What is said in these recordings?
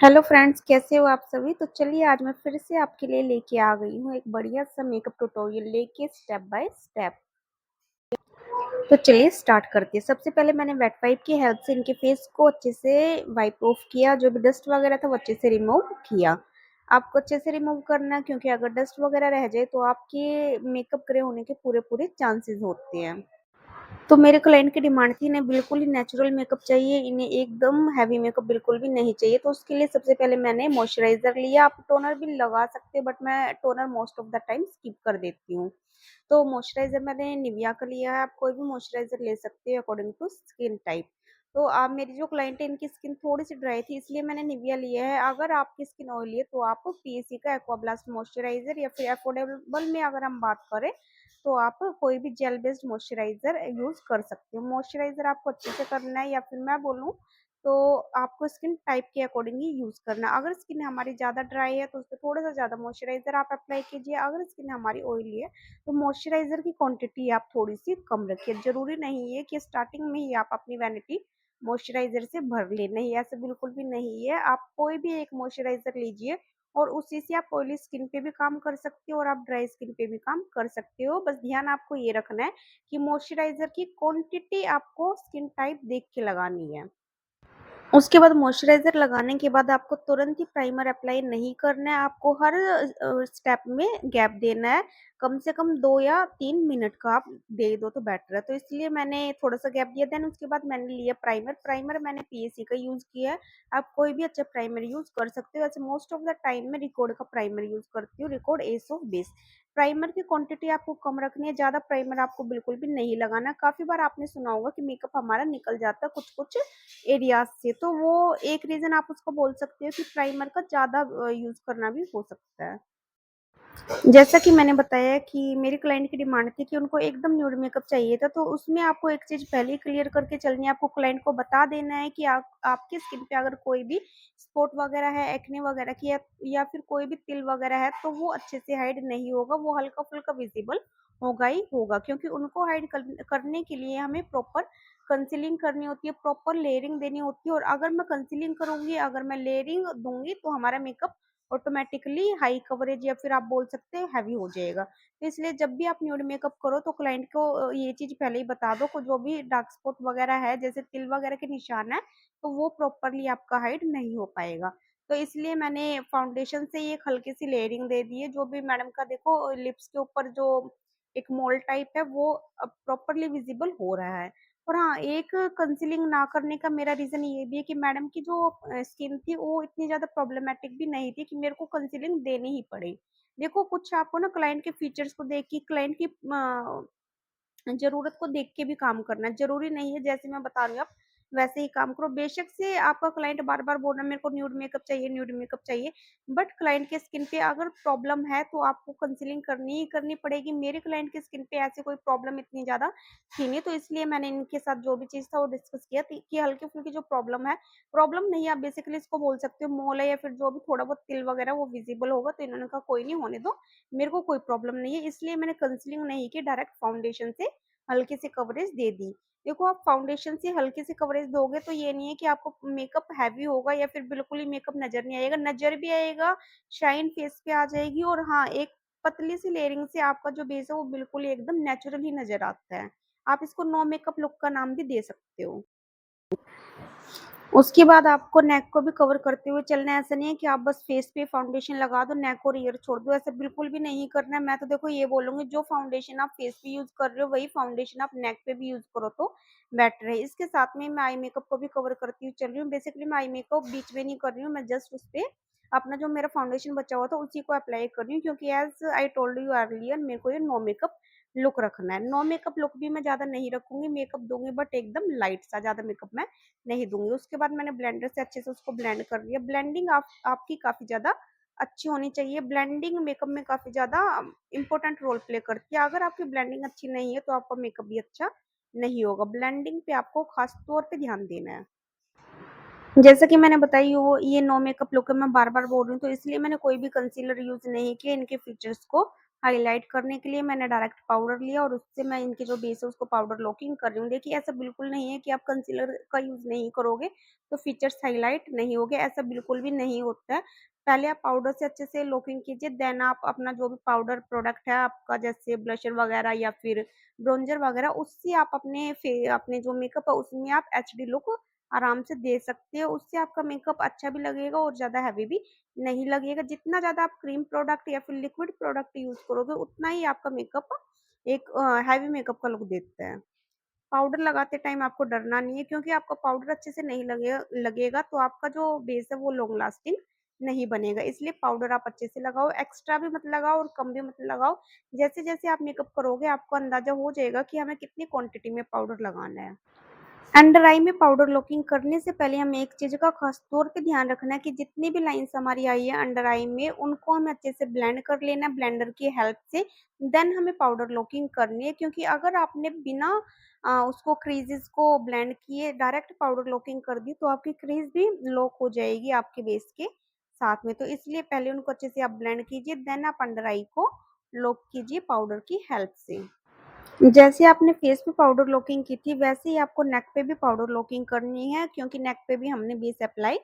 Hello friends, कैसे हो आप सभी। तो चलिए आज मैं फिर से आपके लिए लेके आ गई हूँ एक बढ़िया सा मेकअप ट्यूटोरियल लेके स्टेप बाय स्टेप। तो चलिए स्टार्ट करते हैं। सबसे पहले मैंने वेट वाइप की हेल्प से इनके फेस को अच्छे से वाइप ऑफ किया। जो भी डस्ट वगैरह था वो अच्छे से रिमूव किया। आपको अच्छे से रिमूव करना है, क्योंकि अगर डस्ट वगैरह रह जाए तो आपके मेकअप ग्रे होने के पूरे पूरे चांसेस होते हैं। तो मेरे क्लाइंट की डिमांड थी, इन्हें बिल्कुल ही नेचुरल मेकअप चाहिए, इन्हें एकदम हैवी मेकअप बिल्कुल भी नहीं चाहिए। तो उसके लिए सबसे पहले मैंने मॉइस्चराइजर लिया। आप टोनर भी लगा सकते हैं, बट मैं toner most of the time skip कर देती हूँ। तो मॉइस्चराइजर मैंने निविया का लिया है। आप कोई भी मॉइस्चराइजर ले सकते हो अकॉर्डिंग टू स्किन टाइप। तो आप मेरी जो क्लाइंट है इनकी स्किन थोड़ी सी ड्राई थी, इसलिए मैंने निविया लिया है। अगर आपकी स्किन ऑयली है तो आप पीएससी का एक्वा ब्लास्ट मॉइस्चराइजर, या फिर अफोर्डेबल में अगर हम बात करें तो आप कोई भी जेल बेस्ड मॉइस्चराइजर यूज कर सकते हो। मॉइस्चराइजर आपको अच्छे से करना है, या फिर मैं बोलूँ तो आपको स्किन टाइप के अकॉर्डिंग ही यूज करना। अगर स्किन हमारी ज्यादा ड्राई है तो उस पर थोड़ा सा ज्यादा मॉइस्चराइजर आप अप्लाई कीजिए। अगर स्किन हमारी ऑयली है तो मॉइस्चराइजर की क्वांटिटी आप थोड़ी सी कम रखिए। जरूरी नहीं है कि स्टार्टिंग में ही आप अपनी वैनिटी मॉइस्चराइजर से भर ले, नहीं ऐसे बिल्कुल भी नहीं है। आप कोई भी एक मॉइस्चराइजर लीजिए और उसी से आप ऑयली स्किन पे भी काम कर सकते हो और आप ड्राई स्किन पे भी काम कर सकते हो। बस ध्यान आपको ये रखना है कि मॉइस्चराइजर की क्वांटिटी आपको स्किन टाइप देख के लगानी है। उसके बाद मॉइस्चराइज़र लगाने के बाद आपको तुरंत ही प्राइमर अप्लाई नहीं करना है, आपको हर स्टेप में गैप देना है। कम से कम 2 या 3 मिनट का आप दे दो तो बेटर है। तो इसलिए मैंने थोड़ा-सा गैप दिया। देन उसके बाद मैंने लिया प्राइमर। प्राइमर मैंने पीएससी का यूज़ किया है। आप कोई भी अच्छा प्राइमर यूज़ कर सकते हो। वैसे मोस्ट ऑफ द टाइम मैं रिकॉर्ड का प्राइमर यूज़ करती हूँ, record S of base. Primer की क्वांटिटी आपको कम रखनी है, ज़्यादा प्राइमर आपको बिल्कुल भी नहीं लगाना। काफ़ी बार आपने सुना होगा कि मेकअप हमारा निकल जाता है कुछ-कुछ एरियाज से, तो वो एक रीजन आप उसको बोल सकते हो कि प्राइमर का ज्यादा यूज करना भी हो सकता है। जैसा कि मैंने बताया कि मेरी क्लाइंट की डिमांड थी कि उनको एकदम न्यूड मेकअप चाहिए था, तो उसमें आपको एक चीज पहले ही क्लियर करके चलनी है। आपको क्लाइंट को बता देना है कि आपकी स्किन पे अगर कोई भी स्पॉट वगैरह है, एक्ने वगैरह की, या फिर कोई भी तिल वगैरह है, तो वो अच्छे से हाइड नहीं होगा, वो हल्का फुल्का विजिबल होगा ही होगा। क्योंकि उनको हाइड करने के लिए हमें प्रॉपर कंसीलिंग करनी होती है, प्रॉपर लेयरिंग देनी होती है। और अगर मैं कंसीलिंग करूंगी, अगर मैं लेयरिंग दूंगी, तो हमारा मेकअप ऑटोमेटिकली हाई कवरेज या फिर आप बोल सकते हैं हैवी हो जाएगा। तो इसलिए जब भी आप न्यूड मेकअप करो तो क्लाइंट को ये चीज पहले ही बता दो कि जो भी डार्क स्पॉट वगैरह है, जैसे तिल वगैरह के निशान है, तो वो प्रॉपरली आपका हाइड नहीं हो पाएगा। तो इसलिए मैंने फाउंडेशन से ये एक हल्की सी लेयरिंग दे दी है। जो भी मैडम का देखो लिप्स के ऊपर जो एक मोल टाइप है, वो अब प्रॉपरली विजिबल हो रहा है। और हाँ, एक कंसीलिंग ना करने का मेरा रीज़न ये भी है कि मैडम की जो स्किन थी वो इतनी ज़्यादा प्रॉब्लमैटिक भी नहीं थी कि मेरे को कंसीलिंग देनी ही पड़े। देखो, कुछ आपको ना क्लाइंट के फीचर्स को देख के, क्लाइंट की ज़रूरत को देख के भी काम करना है। ज़रूरी नहीं है जैसे मैं बता रही हूँ आप वैसे ही काम करो। बेशक से आपका क्लाइंट बार-बार बोल रहा है मेरे को न्यूड मेकअप चाहिए, न्यूड मेकअप चाहिए, बट क्लाइंट के स्किन पे अगर प्रॉब्लम है तो आपको कंसीलिंग करनी ही करनी पड़ेगी। मेरे क्लाइंट की स्किन पे ऐसी कोई प्रॉब्लम इतनी ज़्यादा थी नहीं, तो इसलिए मैंने इनके साथ जो भी चीज़ था वो डिस्कस किया थी कि हल्की-फुल्की जो प्रॉब्लम है, प्रॉब्लम नहीं आप बेसिकली इसको बोल सकते हो मोल है, या फिर जो भी थोड़ा बहुत तिल वगैरह वो विजिबल होगा। तो इन्होंने कहा कोई नहीं, होने दो, मेरे को कोई प्रॉब्लम नहीं है। इसलिए मैंने कंसीलिंग नहीं की, डायरेक्ट फाउंडेशन से हल्की सी कवरेज दे दी। देखो, आप फाउंडेशन से हल्की सी कवरेज दोगे तो ये नहीं है कि आपको मेकअप हैवी होगा या फिर बिल्कुल ही मेकअप नजर नहीं आएगा। नजर भी आएगा, शाइन फेस पे आ जाएगी। और हाँ, एक पतली सी लेयरिंग से आपका जो बेस है वो बिल्कुल ही एकदम नेचुरल ही नजर आता है। आप इसको नो मेकअप लुक का नाम भी दे सकते हो। उसके बाद आपको नेक को भी कवर करते हुए चलना है। ऐसा नहीं है कि आप बस फेस पे फाउंडेशन लगा दो, नेक और ईयर छोड़ दो, ऐसा बिल्कुल भी नहीं करना है। मैं तो देखो ये बोलूँगी, जो फाउंडेशन आप फेस पे यूज़ कर रहे हो वही फाउंडेशन आप नेक पे भी यूज़ करो तो बेटर है। इसके साथ में मैं आई मेकअप को भी कवर करती हुई चल रही हूँ। बेसिकली मैं आई मेकअप बीच में नहीं कर रही हूँ, मैं जस्ट उस पे अपना जो मेरा फाउंडेशन बचा हुआ था उसी को अप्लाई कर रही हूँ, क्योंकि as I told you earlier मेरे को ये नो मेकअप लुक रखना है। नो मेकअप लुक भी मैं ज़्यादा नहीं रखूँगी, मेकअप दूँगी बट एकदम लाइट सा, ज़्यादा मेकअप मैं नहीं दूँगी। उसके बाद मैंने ब्लेंडर से अच्छे से उसको ब्लेंड कर लिया। ब्लेंडिंग आपकी काफ़ी ज़्यादा अच्छी होनी चाहिए। ब्लेंडिंग मेकअप में काफ़ी ज़्यादा इम्पोर्टेंट रोल प्ले करती है। अगर आपकी ब्लेंडिंग अच्छी नहीं है तो आपका मेकअप भी अच्छा नहीं होगा। ब्लेंडिंग पे आपको खास तौर पे ध्यान देना है। जैसा कि मैंने बताई, वो ये नो मेकअप लुक है, मैं बार-बार बोल रही हूँ, तो इसलिए मैंने कोई भी कंसीलर यूज़ नहीं किया इनके फीचर्स को हाइलाइट करने के लिए मैंने डायरेक्ट पाउडर लिया और उससे मैं इनके जो बेस है उसको पाउडर लॉकिंग कर रही हूँ। देखिए ऐसा बिल्कुल नहीं है कि आप कंसीलर का यूज़ नहीं करोगे तो फीचर्स हाइलाइट नहीं होंगे, ऐसा बिल्कुल भी नहीं होता है। पहले आप पाउडर से अच्छे से लॉकिंग कीजिए, देन आप अपना जो भी पाउडर प्रोडक्ट है आपका, जैसे ब्लशर वगैरह या फिर ब्रोंजर वगैरह, उससे आप अपने जो मेकअप है उसमें आप एचडी लुक आराम से दे सकते हो। उससे आपका मेकअप अच्छा भी लगेगा और ज़्यादा हेवी भी नहीं लगेगा। जितना ज़्यादा आप क्रीम प्रोडक्ट या फिर लिक्विड प्रोडक्ट यूज़ करोगे उतना ही आपका मेकअप एक हैवी मेकअप का लुक देता है। पाउडर लगाते टाइम आपको डरना नहीं है, क्योंकि आपका पाउडर अच्छे से नहीं लगेगा तो आपका जो बेस है वो लॉन्ग लास्टिंग नहीं बनेगा। इसलिए पाउडर आप अच्छे से लगाओ, एक्स्ट्रा भी मत लगाओ और कम भी मत लगाओ। जैसे-जैसे आप मेकअप करोगे आपको अंदाज़ा हो जाएगा कि हमें कितनी क्वांटिटी में पाउडर लगाना है। अंडर आई में पाउडर लॉकिंग करने से पहले हमें एक चीज़ का खास तौर पे ध्यान रखना है कि जितनी भी लाइन्स हमारी आई है अंडर आई में, उनको हमें अच्छे से ब्लेंड कर लेना है ब्लेंडर की हेल्प से। देन हमें पाउडर लॉकिंग करनी है, क्योंकि अगर आपने बिना उसको क्रीजेस को ब्लेंड किए डायरेक्ट पाउडर लॉकिंग कर दी तो आपकी क्रीज भी लॉक हो जाएगी आपके बेस के साथ में। तो इसलिए पहले उनको अच्छे से आप ब्लेंड कीजिए, देन आप अंडर आई को लॉक कीजिए पाउडर की हेल्प से। जैसे आपने फेस पे पाउडर लॉकिंग की थी वैसे ही आपको नेक पे भी पाउडर लॉकिंग करनी है, क्योंकि नेक पे भी हमने बेस अप्लाई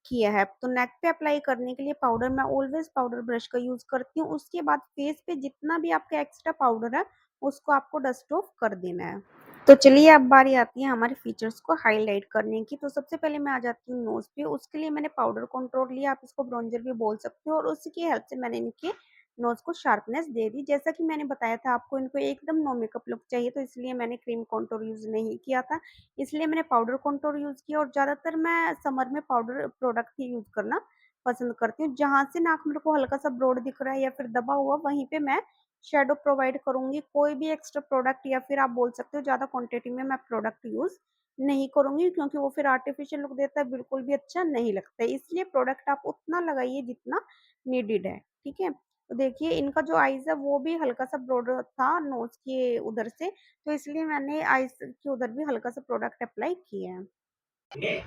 किया है। तो नेक पे अप्लाई करने के लिए पाउडर मैं ऑलवेज पाउडर ब्रश का यूज करती हूँ। उसके बाद फेस पे जितना भी आपका एक्स्ट्रा पाउडर है उसको आपको डस्ट ऑफ कर देना है। तो चलिए अब बारी आती है हमारे फीचर्स को हाईलाइट करने की। तो सबसे पहले मैं आ जाती हूँ नोज पे। उसके लिए मैंने पाउडर कंट्रोल लिया, आप इसको ब्रोंजर भी बोल सकते हो, और उसी की हेल्प से मैंने इनके नोज को शार्पनेस दे दी। जैसा कि मैंने बताया था आपको इनको एकदम नो मेकअप लुक चाहिए, तो इसलिए मैंने क्रीम कॉन्टोर यूज नहीं किया था, इसलिए मैंने पाउडर कॉन्टोर यूज किया। और ज्यादातर मैं समर में पाउडर प्रोडक्ट ही यूज करना पसंद करती हूँ। जहां से नाक मेरे को हल्का सा ब्रॉड दिख रहा है या फिर दबा हुआ, वहीं पे मैं शेडो प्रोवाइड करूंगी। कोई भी एक्स्ट्रा प्रोडक्ट या फिर आप बोल सकते हो ज्यादा क्वांटिटी में मैं प्रोडक्ट यूज नहीं करूंगी, क्योंकि वो फिर आर्टिफिशियल लुक देता है, बिल्कुल भी अच्छा नहीं लगता है। इसलिए प्रोडक्ट आप उतना लगाइए जितना नीडेड है, ठीक है। तो देखिए इनका जो आईज है वो भी हल्का सा ब्रॉड था नोज के उधर से, तो इसलिए मैंने आईज के उधर भी हल्का सा प्रोडक्ट अप्लाई किया है।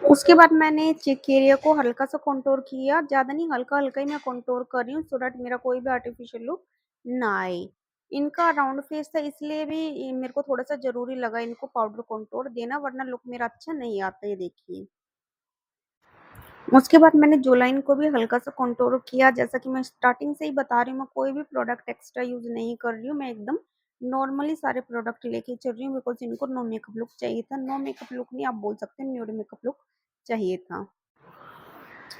उसके बाद मैंने चेक एरिया को हल्का सा कंटूर किया, ज्यादा नहीं, हल्का हल्का ही मैं कंटूर कर रही हूँ, सो दैट मेरा कोई भी आर्टिफिशियल लुक ना आए। इनका राउंड फेस था इसलिए भी मेरे को थोड़ा सा जरूरी लगा इनको पाउडर कंटूर देना, वरना लुक मेरा अच्छा नहीं आता। ये देखिए उसके बाद मैंने जो लाइन को भी हल्का सा कंटूर किया। जैसा कि मैं स्टार्टिंग से ही बता रही हूँ, मैं कोई भी प्रोडक्ट एक्स्ट्रा यूज नहीं कर रही हूँ, मैं एकदम नॉर्मली सारे प्रोडक्ट लेके चल रही हूँ, बिकॉज इनको नो मेकअप लुक चाहिए था। नो मेकअप लुक नहीं, आप बोल सकते हैं न्यूड मेकअप लुक चाहिए था।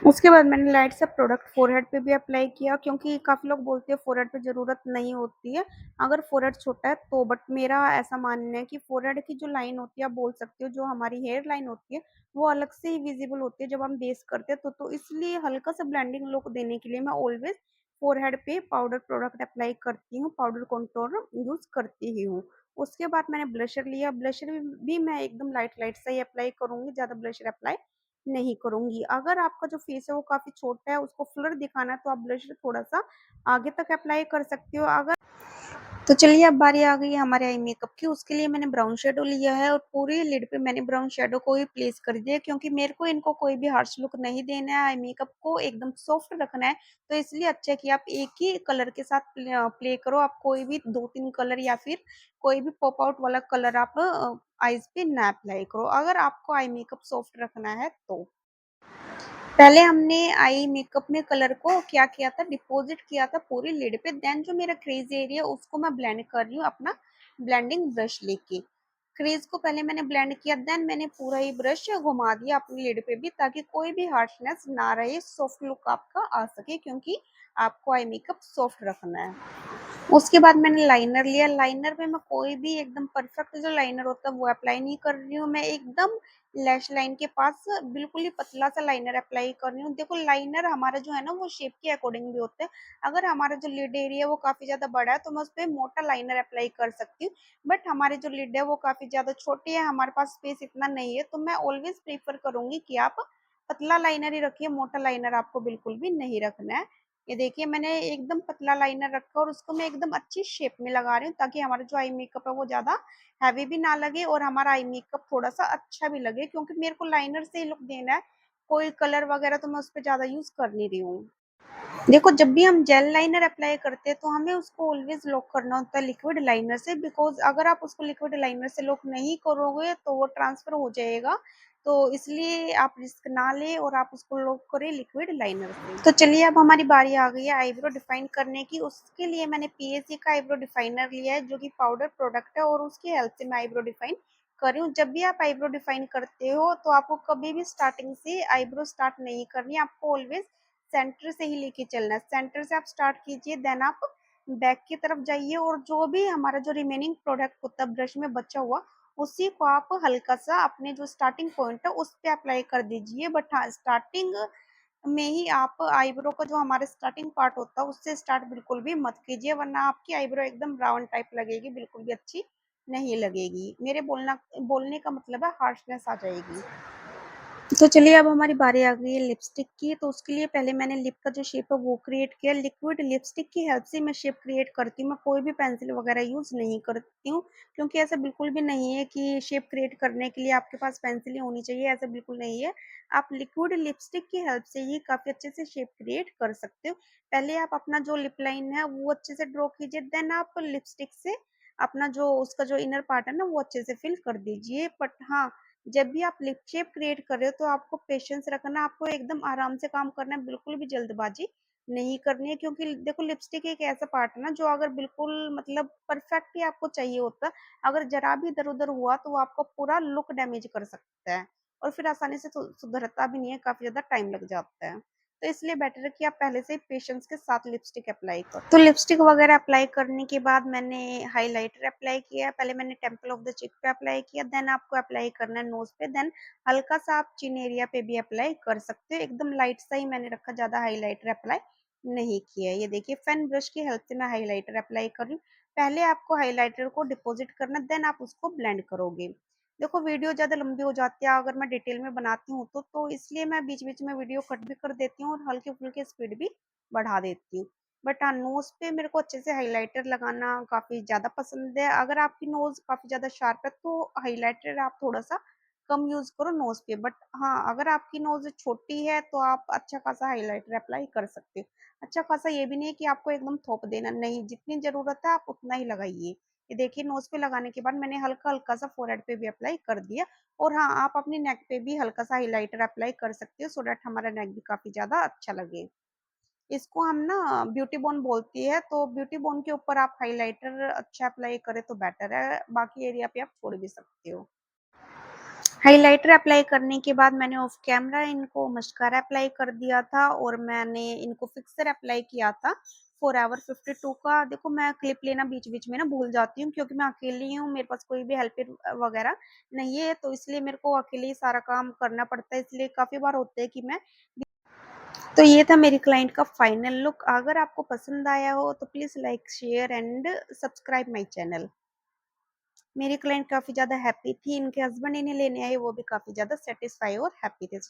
उसके बाद मैंने लाइट सा प्रोडक्ट फोरहेड पे भी अप्लाई किया, क्योंकि काफ़ी लोग बोलते हैं फोरहेड पे ज़रूरत नहीं होती है अगर फोरहेड छोटा है तो, बट मेरा ऐसा मानना है कि फोरहेड की जो लाइन होती है, आप बोल सकते हो जो हमारी हेयर लाइन होती है, वो अलग से ही विजिबल होती है जब हम बेस करते हैं। तो इसलिए हल्का सा ब्लेंडिंग लुक देने के लिए मैं ऑलवेज फोरहेड पे पाउडर प्रोडक्ट अप्लाई करती हूँ, पाउडर कंटूर यूज करती ही हूँ। उसके बाद मैंने ब्लशर लिया, ब्लशर भी मैं एकदम लाइट लाइट सा ही अप्लाई करूंगी, ज़्यादा ब्लशर अप्लाई नहीं करूँगी। अगर आपका जो फेस है वो काफ़ी छोटा है, उसको फ्लर दिखाना है, तो आप ब्लश थोड़ा-सा आगे तक अप्लाई कर सकते हो। अगर तो चलिए अब बारी आ गई है हमारे आई मेकअप की। उसके लिए मैंने ब्राउन शेडो लिया है और पूरी लिड पे मैंने ब्राउन शेडो को ही प्लेस कर दिया, क्योंकि मेरे को इनको कोई भी हार्श लुक नहीं देना है, आई मेकअप को एकदम सॉफ्ट रखना है। तो इसलिए अच्छा है कि आप एक ही कलर के साथ प्ले करो। आप कोई भी 2-3 कलर या फिर कोई भी पॉप आउट वाला कलर आप आईज पे ना अप्लाई करो, अगर आपको आई मेकअप सॉफ्ट रखना है तो। पहले हमने आई मेकअप में कलर को क्या किया था, डिपॉजिट किया था पूरी लिड पे। देन जो मेरा क्रीज एरिया उसको मैं ब्लेंड कर रही हूँ अपना ब्लेंडिंग ब्रश लेके। क्रीज को पहले मैंने ब्लेंड किया, देन मैंने पूरा ही ब्रश घुमा दिया अपनी लिड पे भी, ताकि कोई भी हार्शनेस ना रहे, सॉफ्ट लुक आपका आ सके, क्योंकि आपको आई मेकअप सॉफ्ट रखना है। उसके बाद मैंने लाइनर लिया। लाइनर में मैं कोई भी एकदम परफेक्ट जो लाइनर होता है वो अप्लाई नहीं कर रही हूँ, मैं एकदम लैश लाइन के पास बिल्कुल ही पतला सा लाइनर अप्लाई कर रही हूँ। देखो लाइनर हमारा जो है ना वो शेप के अकॉर्डिंग भी होता है। अगर हमारा जो लिड एरिया है वो काफी ज्यादा बड़ा है तो मैं उस पर मोटा लाइनर अप्लाई कर सकती हूँ, बट हमारे जो लिड है वो काफी ज्यादा छोटी है, हमारे पास स्पेस इतना नहीं है, तो मैं ऑलवेज प्रेफर करूंगी कि आप पतला लाइनर ही रखिए, मोटा लाइनर आपको बिल्कुल भी नहीं रखना है। ये देखिए मैंने एकदम पतला लाइनर रखा और उसको मैं एकदम अच्छी शेप में लगा रही हूँ, ताकि हमारा जो आई मेकअप है वो ज्यादा हैवी भी ना लगे और हमारा आई मेकअप थोड़ा सा अच्छा भी लगे, क्योंकि मेरे को लाइनर से ही लुक देना है, कोई कलर वगैरह तो मैं उस पर ज्यादा यूज कर नहीं रही हूँ। देखो, जब भी हम जेल लाइनर अप्लाई करते हैं तो हमें उसको ऑलवेज लॉक करना होता है लिक्विड लाइनर से, बिकॉज अगर आप उसको लिक्विड लाइनर से लॉक नहीं करोगे तो वो ट्रांसफर हो जाएगा। तो इसलिए आप रिस्क ना ले और आप उसको लॉक करें लिक्विड लाइनर से। तो चलिए, अब हमारी बारी आ गई है आईब्रो डिफाइन करने की। उसके लिए मैंने पीएससी का आईब्रो डिफाइनर लिया है, जो कि पाउडर प्रोडक्ट है, और उसकी हेल्प से मैं आईब्रो डिफाइन कर रही हूँ। जब भी आप आईब्रो डिफाइन करते हो तो आपको कभी भी स्टार्टिंग से आईब्रो स्टार्ट नहीं करनी है, आपको ऑलवेज सेंटर से ही लेके चलना है। सेंटर से आप स्टार्ट कीजिए, देन आप बैक की तरफ जाइए, और जो भी हमारा जो रिमेनिंग प्रोडक्ट होता है ब्रश में बचा हुआ, उसी को आप हल्का सा अपने जो स्टार्टिंग पॉइंट है उस पे अप्लाई कर दीजिए। बट हाँ, स्टार्टिंग में ही आप आईब्रो का जो हमारा स्टार्टिंग पार्ट होता है उससे स्टार्ट बिल्कुल भी मत कीजिए, वरना आपकी आईब्रो एकदम ब्राउन टाइप लगेगी, बिल्कुल भी अच्छी नहीं लगेगी। मेरे बोलने का मतलब है हार्शनेस आ जाएगी। तो चलिए, अब हमारी बारी आ गई है लिपस्टिक की। तो उसके लिए पहले मैंने लिप का जो शेप है वो क्रिएट किया। लिक्विड लिपस्टिक की हेल्प से मैं शेप क्रिएट करती हूँ, मैं कोई भी पेंसिल वगैरह यूज नहीं करती हूँ, क्योंकि ऐसा बिल्कुल भी नहीं है कि शेप क्रिएट करने के लिए आपके पास पेंसिल ही होनी चाहिए, ऐसा बिल्कुल नहीं है। आप लिक्विड लिपस्टिक की हेल्प से ही काफी अच्छे से शेप क्रिएट कर सकते हो। पहले आप अपना जो लिप लाइन है वो अच्छे से ड्रॉ कीजिए, देन आप लिपस्टिक से अपना जो उसका जो इनर पार्ट है ना वो अच्छे से फिल कर दीजिए। बट हाँ, जब भी आप लिप शेप क्रिएट कर रहे हो तो आपको पेशेंस रखना, आपको एकदम आराम से काम करना है, बिल्कुल भी जल्दबाजी नहीं करनी है। क्योंकि देखो, लिपस्टिक एक ऐसा पार्ट है ना जो अगर बिल्कुल मतलब परफेक्ट ही आपको चाहिए होता, अगर जरा भी इधर उधर हुआ तो वो आपको पूरा लुक डैमेज कर सकता है, और फिर आसानी से सुधरता भी नहीं है, काफी ज्यादा टाइम लग जाता है। तो इसलिए बेटर है कि आप पहले से ही पेशेंस के साथ लिपस्टिक अप्लाई करो। तो लिपस्टिक वगैरह अप्लाई करने के बाद मैंने हाइलाइटर अप्लाई किया। पहले मैंने टेम्पल ऑफ द चिक पे अप्लाई किया, देन आपको अप्लाई करना है नोज पे, देन हल्का सा आप चिन एरिया पे भी अप्लाई कर सकते हो। एकदम लाइट सा ही मैंने रखा, ज्यादा हाइलाइटर अप्लाई नहीं किया। ये देखिए, फैन ब्रश की हेल्प से मैं हाइलाइटर अप्लाई कर रही हूँ। पहले आपको हाइलाइटर को डिपॉजिट करना, देन आप उसको ब्लेंड करोगे। देखो, वीडियो ज़्यादा लंबी हो जाती है अगर मैं डिटेल में बनाती हूँ तो इसलिए मैं बीच-बीच में वीडियो कट भी कर देती हूँ और हल्के-फुल्के स्पीड भी बढ़ा देती हूँ। बट हाँ, नोज़ पे मेरे को अच्छे से हाइलाइटर लगाना काफ़ी ज़्यादा पसंद है। अगर आपकी नोज़ काफ़ी ज़्यादा शार्प है तो हाइलाइटर आप थोड़ा-सा कम यूज़ करो नोज़ पे। बट हाँ, अगर आपकी नोज़ छोटी है तो आप अच्छा खासा हाइलाइटर अप्लाई कर सकते हो। अच्छा खासा ये भी नहीं है कि आपको एकदम थोप देना, नहीं, जितनी ज़रूरत है आप उतना ही लगाइए। ये देखिए, नोज पे लगाने के बाद मैंने हल्का हल्का सा फोrehead पे भी अप्लाई कर दिया। और हाँ, आप अपनी नेक पे भी हल्का सा हाइलाइटर अप्लाई कर सकते हो, सो दैट हमारा नेक भी काफी ज्यादा अच्छा लगे। इसको हम ना ब्यूटी बोन बोलती है, तो ब्यूटी बोन के ऊपर आप हाइलाइटर अच्छा अप्लाई करें तो बेटर है, बाकी एरिया पे आप छोड़ भी सकते हो। हाइलाइटर अप्लाई करने के बाद मैंने ऑफ कैमरा इनको मस्कारा अप्लाई कर दिया था, और मैंने इनको फिक्सर अप्लाई किया था फॉरएवर 52 का। देखो, मैं क्लिप लेना बीच बीच में ना भूल जाती हूँ, क्योंकि मैं अकेली हूँ, मेरे पास कोई भी हेल्पर वगैरह नहीं है, तो इसलिए मेरे को अकेले ही सारा काम करना पड़ता है, इसलिए काफी बार होता है कि मैं। तो ये था मेरी क्लाइंट का फाइनल लुक। अगर आपको पसंद आया हो तो please like share and subscribe my channel. मेरी क्लाइंट काफी ज्यादा हैप्पी थी, इनके हस्बैंड इन्हें लेने आए, वो भी काफी ज्यादा सेटिस्फाई और हैप्पी थे।